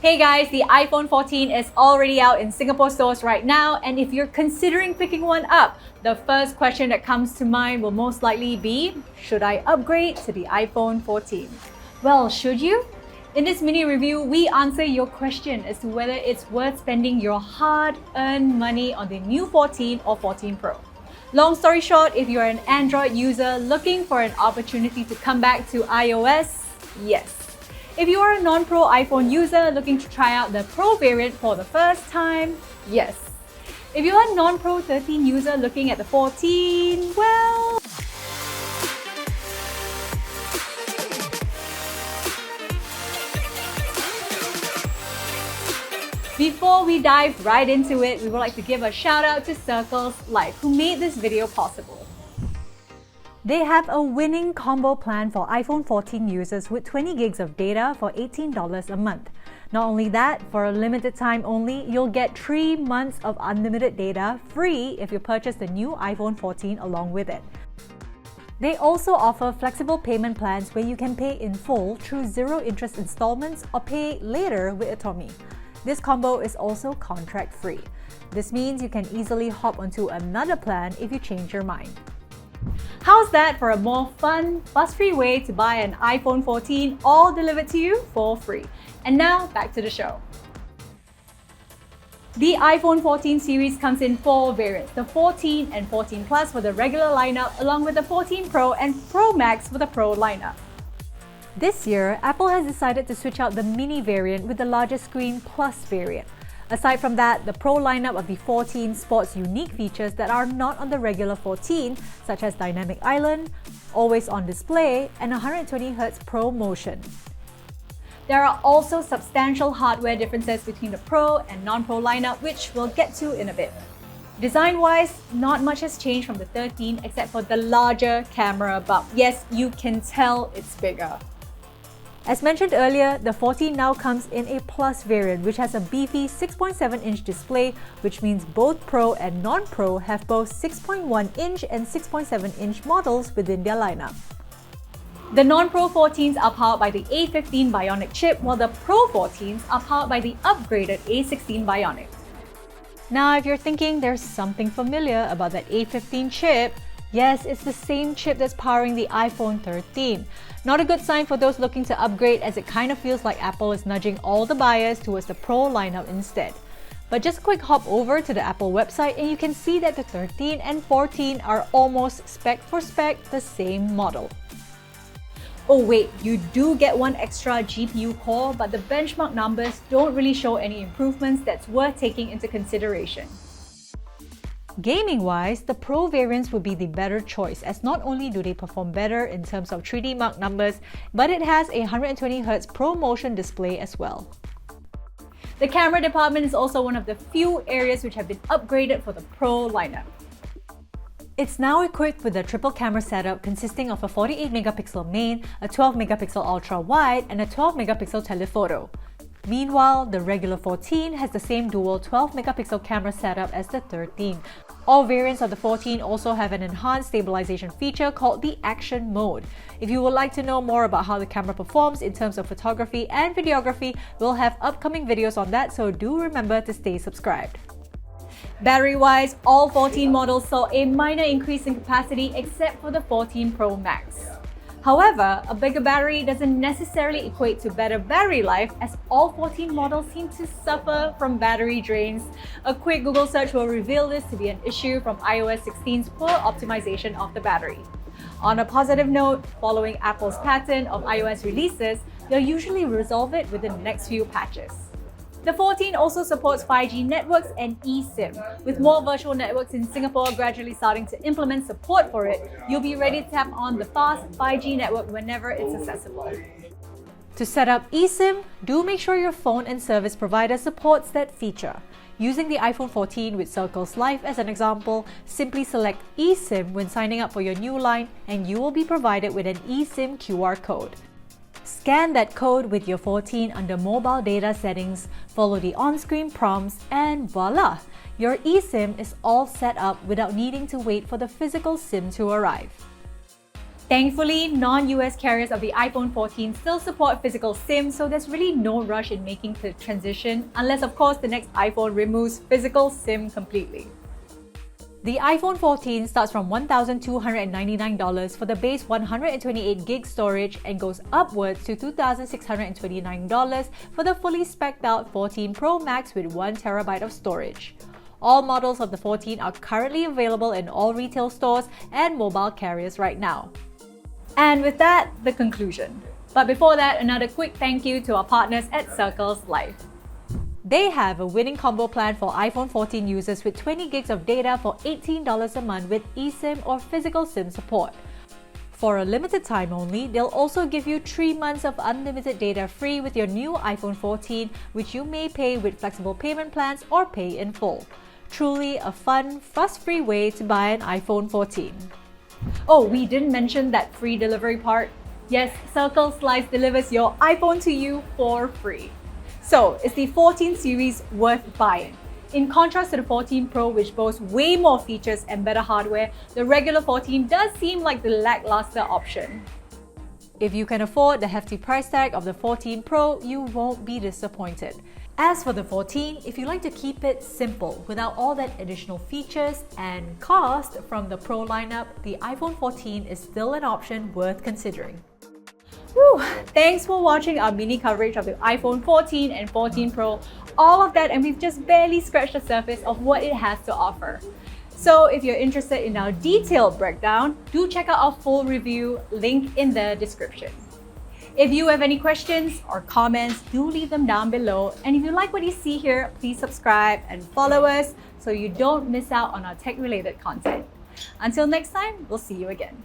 Hey guys, the iPhone 14 is already out in Singapore stores right now, and if you're considering picking one up, the first question that comes to mind will most likely be, should I upgrade to the iPhone 14? Well, should you? In this mini review, we answer your question as to whether it's worth spending your hard-earned money on the new 14 or 14 Pro. Long story short, if you're an Android user looking for an opportunity to come back to iOS, yes. If you are a non-Pro iPhone user looking to try out the Pro variant for the first time, yes. If you are a non-Pro 13 user looking at the 14, well... Before we dive right into it, we would like to give a shout out to Circles.Life, who made this video possible. They have a winning combo plan for iPhone 14 users with 20 gigs of data for $18 a month. Not only that, for a limited time only, you'll get 3 months of unlimited data free if you purchase the new iPhone 14 along with it. They also offer flexible payment plans where you can pay in full through zero-interest installments or pay later with Atomy. This combo is also contract-free. This means you can easily hop onto another plan if you change your mind. How's that for a more fun, fuss-free way to buy an iPhone 14 all delivered to you for free? And now, back to the show. The iPhone 14 series comes in 4 variants, the 14 and 14 Plus for the regular lineup, along with the 14 Pro and Pro Max for the Pro lineup. This year, Apple has decided to switch out the mini variant with the larger screen Plus variant. Aside from that, the Pro lineup of the 14 sports unique features that are not on the regular 14, such as Dynamic Island, Always On Display, and 120Hz Pro Motion. There are also substantial hardware differences between the Pro and non-Pro lineup, which we'll get to in a bit. Design-wise, not much has changed from the 13 except for the larger camera bump. Yes, you can tell it's bigger. As mentioned earlier, the 14 now comes in a Plus variant, which has a beefy 6.7-inch display, which means both Pro and non-Pro have both 6.1-inch and 6.7-inch models within their lineup. The non-Pro 14s are powered by the A15 Bionic chip, while the Pro 14s are powered by the upgraded A16 Bionic. Now, if you're thinking there's something familiar about that A15 chip, yes, it's the same chip that's powering the iPhone 13. Not a good sign for those looking to upgrade, as it kind of feels like Apple is nudging all the buyers towards the Pro lineup instead. But just a quick hop over to the Apple website and you can see that the 13 and 14 are almost spec for spec the same model. Oh wait, you do get one extra GPU core, but the benchmark numbers don't really show any improvements that's worth taking into consideration. Gaming-wise, the Pro variants would be the better choice, as not only do they perform better in terms of 3D mark numbers, but it has a 120Hz Pro Motion display as well. The camera department is also one of the few areas which have been upgraded for the Pro lineup. It's now equipped with a triple camera setup consisting of a 48-megapixel main, a 12-megapixel ultra-wide, and a 12-megapixel telephoto. Meanwhile, the regular 14 has the same dual 12-megapixel camera setup as the 13. All variants of the 14 also have an enhanced stabilization feature called the Action Mode. If you would like to know more about how the camera performs in terms of photography and videography, we'll have upcoming videos on that, so do remember to stay subscribed. Battery-wise, all 14 models saw a minor increase in capacity except for the 14 Pro Max. However, a bigger battery doesn't necessarily equate to better battery life, as all 14 models seem to suffer from battery drains. A quick Google search will reveal this to be an issue from iOS 16's poor optimization of the battery. On a positive note, following Apple's pattern of iOS releases, they'll usually resolve it within the next few patches. The 14 also supports 5G networks and eSIM. With more virtual networks in Singapore gradually starting to implement support for it, you'll be ready to tap on the fast 5G network whenever it's accessible. To set up eSIM, do make sure your phone and service provider supports that feature. Using the iPhone 14 with Circles.Life as an example, simply select eSIM when signing up for your new line and you will be provided with an eSIM QR code. Scan that code with your 14 under Mobile Data Settings, follow the on-screen prompts, and voila! Your eSIM is all set up without needing to wait for the physical SIM to arrive. Thankfully, non-US carriers of the iPhone 14 still support physical SIM, so there's really no rush in making the transition, unless of course the next iPhone removes physical SIM completely. The iPhone 14 starts from $1,299 for the base 128 gig storage and goes upwards to $2,629 for the fully spec'd out 14 Pro Max with 1TB of storage. All models of the 14 are currently available in all retail stores and mobile carriers right now. And with that, the conclusion. But before that, another quick thank you to our partners at Circles.Life. They have a winning combo plan for iPhone 14 users with 20 gigs of data for $18 a month with eSIM or physical SIM support. For a limited time only, they'll also give you 3 months of unlimited data free with your new iPhone 14, which you may pay with flexible payment plans or pay in full. Truly a fun, fuss-free way to buy an iPhone 14. Oh, we didn't mention that free delivery part. Yes, Circles.Life delivers your iPhone to you for free. So, is the 14 series worth buying? In contrast to the 14 Pro, which boasts way more features and better hardware, the regular 14 does seem like the lackluster option. If you can afford the hefty price tag of the 14 Pro, you won't be disappointed. As for the 14, if you like to keep it simple without all that additional features and cost from the Pro lineup, the iPhone 14 is still an option worth considering. Whew. Thanks for watching our mini coverage of the iPhone 14 and 14 Pro. All of that, and we've just barely scratched the surface of what it has to offer. So if you're interested in our detailed breakdown, do check out our full review, link in the description. If you have any questions or comments, do leave them down below. And if you like what you see here, please subscribe and follow us so you don't miss out on our tech-related content. Until next time, we'll see you again.